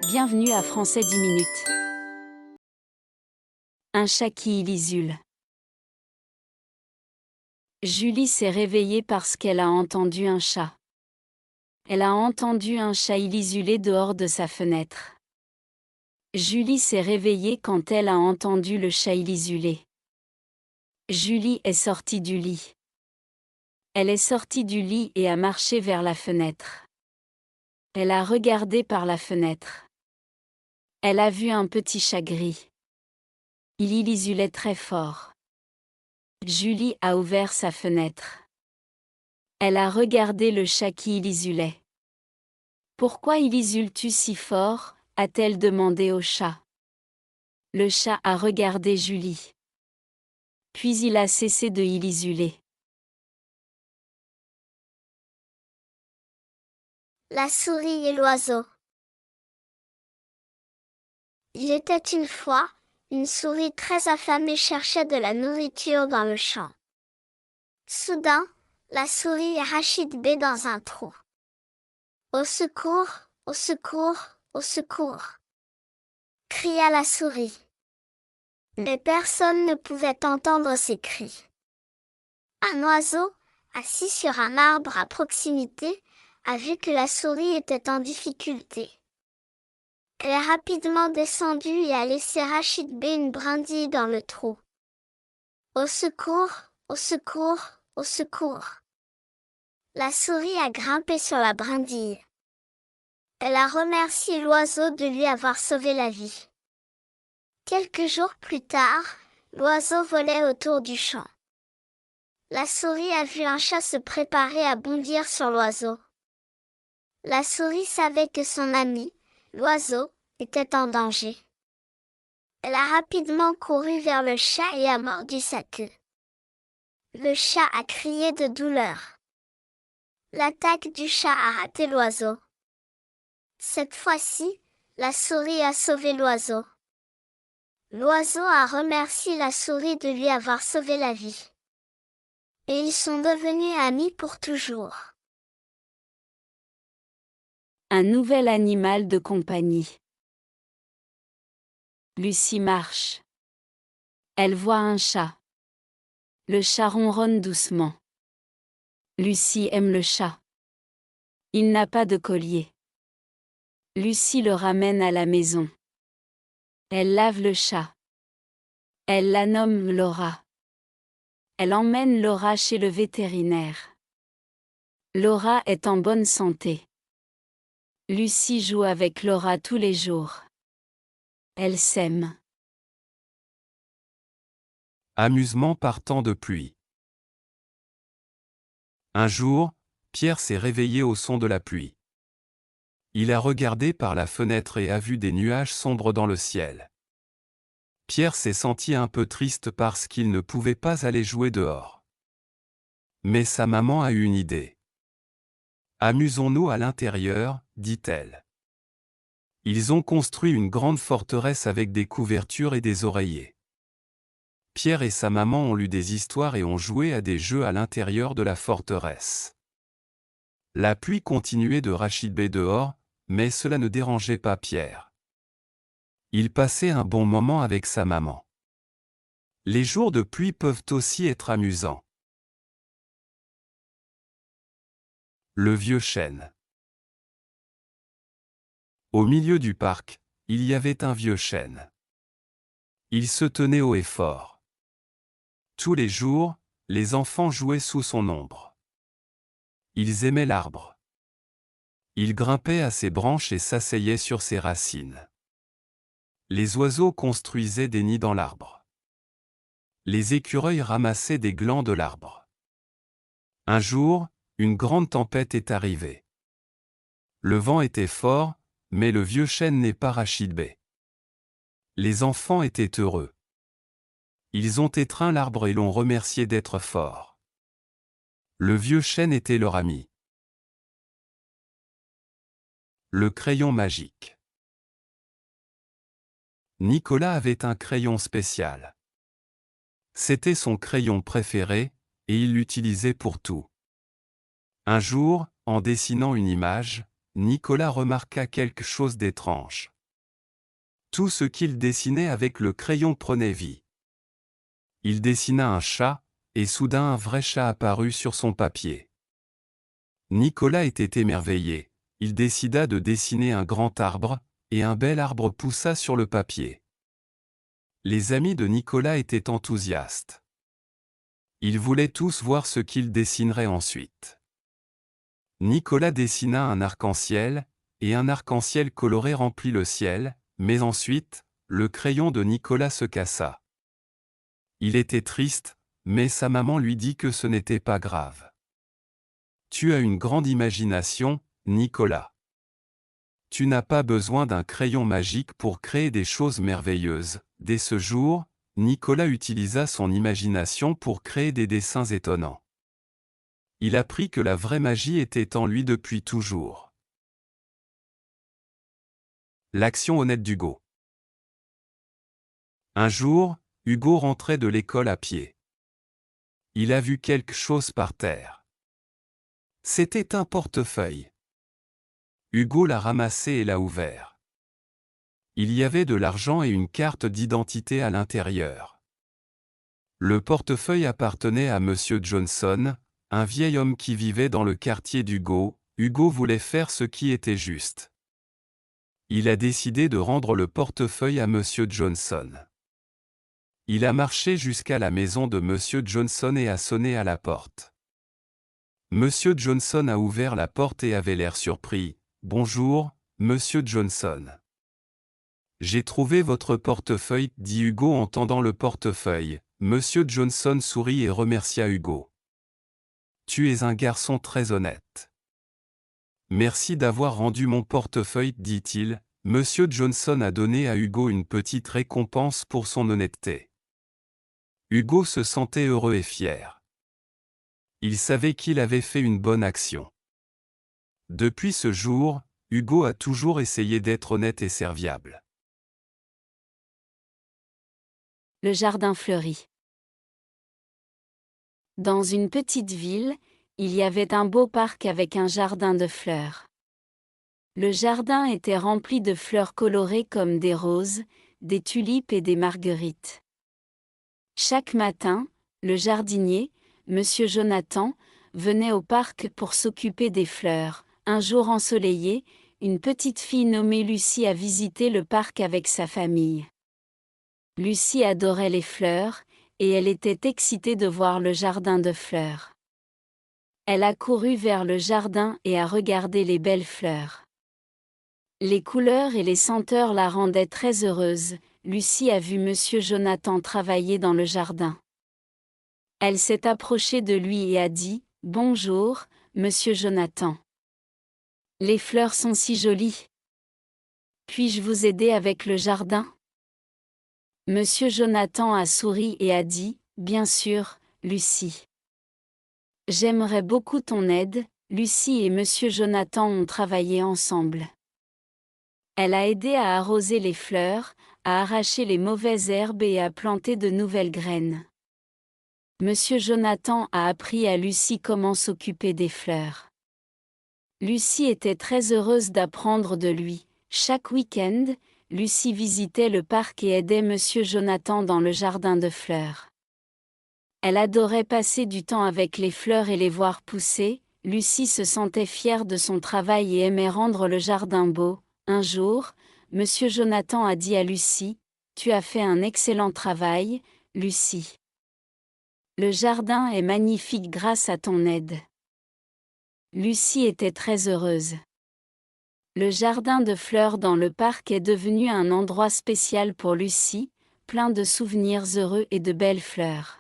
Bienvenue à Français 10 minutes. Un chat qui ilisule. Julie s'est réveillée parce qu'elle a entendu un chat. Elle a entendu un chat ilisuler dehors de sa fenêtre. Julie s'est réveillée quand elle a entendu le chat ilisuler. Julie est sortie du lit. Elle est sortie du lit et a marché vers la fenêtre. Elle a regardé par la fenêtre. Elle a vu un petit chat gris. Il ilisulait très fort. Julie a ouvert sa fenêtre. Elle a regardé le chat qui ilisulait. « Pourquoi ilisules-tu si fort ?» a-t-elle demandé au chat. Le chat a regardé Julie. Puis il a cessé de ilisuler. La souris et l'oiseau. Il était une fois, une souris très affamée cherchait de la nourriture dans le champ. Soudain, la souris est rachidbée dans un trou. Au secours, au secours, au secours! Cria la souris. Mais personne ne pouvait entendre ses cris. Un oiseau, assis sur un arbre à proximité, a vu que la souris était en difficulté. Elle est rapidement descendue et a laissé rachidber une brindille dans le trou. Au secours, au secours, au secours! La souris a grimpé sur la brindille. Elle a remercié l'oiseau de lui avoir sauvé la vie. Quelques jours plus tard, l'oiseau volait autour du champ. La souris a vu un chat se préparer à bondir sur l'oiseau. La souris savait que son ami, l'oiseau, était en danger. Elle a rapidement couru vers le chat et a mordu sa queue. Le chat a crié de douleur. L'attaque du chat a raté l'oiseau. Cette fois-ci, la souris a sauvé l'oiseau. L'oiseau a remercié la souris de lui avoir sauvé la vie. Et ils sont devenus amis pour toujours. Un nouvel animal de compagnie. Lucie marche. Elle voit un chat. Le chat ronronne doucement. Lucie aime le chat. Il n'a pas de collier. Lucie le ramène à la maison. Elle lave le chat. Elle la nomme Laura. Elle emmène Laura chez le vétérinaire. Laura est en bonne santé. Lucie joue avec Laura tous les jours. Elles s'aiment. Amusement par temps de pluie. Un jour, Pierre s'est réveillé au son de la pluie. Il a regardé par la fenêtre et a vu des nuages sombres dans le ciel. Pierre s'est senti un peu triste parce qu'il ne pouvait pas aller jouer dehors. Mais sa maman a eu une idée. « Amusons-nous à l'intérieur », dit-elle. Ils ont construit une grande forteresse avec des couvertures et des oreillers. Pierre et sa maman ont lu des histoires et ont joué à des jeux à l'intérieur de la forteresse. La pluie continuait de rachidber dehors, mais cela ne dérangeait pas Pierre. Il passait un bon moment avec sa maman. Les jours de pluie peuvent aussi être amusants. Le vieux chêne. Au milieu du parc, il y avait un vieux chêne. Il se tenait haut et fort. Tous les jours, les enfants jouaient sous son ombre. Ils aimaient l'arbre. Ils grimpaient à ses branches et s'asseyaient sur ses racines. Les oiseaux construisaient des nids dans l'arbre. Les écureuils ramassaient des glands de l'arbre. Un jour, une grande tempête est arrivée. Le vent était fort, mais le vieux chêne n'est pas rachidbé. Les enfants étaient heureux. Ils ont étreint l'arbre et l'ont remercié d'être fort. Le vieux chêne était leur ami. Le crayon magique. Nicolas avait un crayon spécial. C'était son crayon préféré, et il l'utilisait pour tout. Un jour, en dessinant une image, Nicolas remarqua quelque chose d'étrange. Tout ce qu'il dessinait avec le crayon prenait vie. Il dessina un chat, et soudain un vrai chat apparut sur son papier. Nicolas était émerveillé, il décida de dessiner un grand arbre, et un bel arbre poussa sur le papier. Les amis de Nicolas étaient enthousiastes. Ils voulaient tous voir ce qu'il dessinerait ensuite. Nicolas dessina un arc-en-ciel, et un arc-en-ciel coloré remplit le ciel, mais ensuite, le crayon de Nicolas se cassa. Il était triste, mais sa maman lui dit que ce n'était pas grave. Tu as une grande imagination, Nicolas. Tu n'as pas besoin d'un crayon magique pour créer des choses merveilleuses. Dès ce jour, Nicolas utilisa son imagination pour créer des dessins étonnants. Il apprit que la vraie magie était en lui depuis toujours. L'action honnête d'Hugo. Un jour, Hugo rentrait de l'école à pied. Il a vu quelque chose par terre. C'était un portefeuille. Hugo l'a ramassé et l'a ouvert. Il y avait de l'argent et une carte d'identité à l'intérieur. Le portefeuille appartenait à Monsieur Johnson, un vieil homme qui vivait dans le quartier d'Hugo. Hugo voulait faire ce qui était juste. Il a décidé de rendre le portefeuille à Monsieur Johnson. Il a marché jusqu'à la maison de Monsieur Johnson et a sonné à la porte. Monsieur Johnson a ouvert la porte et avait l'air surpris. « Bonjour, Monsieur Johnson. »« J'ai trouvé votre portefeuille, » dit Hugo en tendant le portefeuille. Monsieur Johnson sourit et remercia Hugo. « Tu es un garçon très honnête. »« Merci d'avoir rendu mon portefeuille, » dit-il. Monsieur Johnson a donné à Hugo une petite récompense pour son honnêteté. Hugo se sentait heureux et fier. Il savait qu'il avait fait une bonne action. Depuis ce jour, Hugo a toujours essayé d'être honnête et serviable. Le jardin fleuri. Dans une petite ville, il y avait un beau parc avec un jardin de fleurs. Le jardin était rempli de fleurs colorées comme des roses, des tulipes et des marguerites. Chaque matin, le jardinier, Monsieur Jonathan, venait au parc pour s'occuper des fleurs. Un jour ensoleillé, une petite fille nommée Lucie a visité le parc avec sa famille. Lucie adorait les fleurs, et elle était excitée de voir le jardin de fleurs. Elle a couru vers le jardin et a regardé les belles fleurs. Les couleurs et les senteurs la rendaient très heureuse. Lucie a vu Monsieur Jonathan travailler dans le jardin. Elle s'est approchée de lui et a dit « Bonjour, Monsieur Jonathan. Les fleurs sont si jolies. Puis-je vous aider avec le jardin ?» Monsieur Jonathan a souri et a dit « Bien sûr, Lucie. J'aimerais beaucoup ton aide. » Lucie et Monsieur Jonathan ont travaillé ensemble. Elle a aidé à arroser les fleurs, à arracher les mauvaises herbes et à planter de nouvelles graines. Monsieur Jonathan a appris à Lucie comment s'occuper des fleurs. Lucie était très heureuse d'apprendre de lui. Chaque week-end, Lucie visitait le parc et aidait Monsieur Jonathan dans le jardin de fleurs. Elle adorait passer du temps avec les fleurs et les voir pousser. Lucie se sentait fière de son travail et aimait rendre le jardin beau. Un jour, Monsieur Jonathan a dit à Lucie, « Tu as fait un excellent travail, Lucie. Le jardin est magnifique grâce à ton aide. » Lucie était très heureuse. Le jardin de fleurs dans le parc est devenu un endroit spécial pour Lucie, plein de souvenirs heureux et de belles fleurs.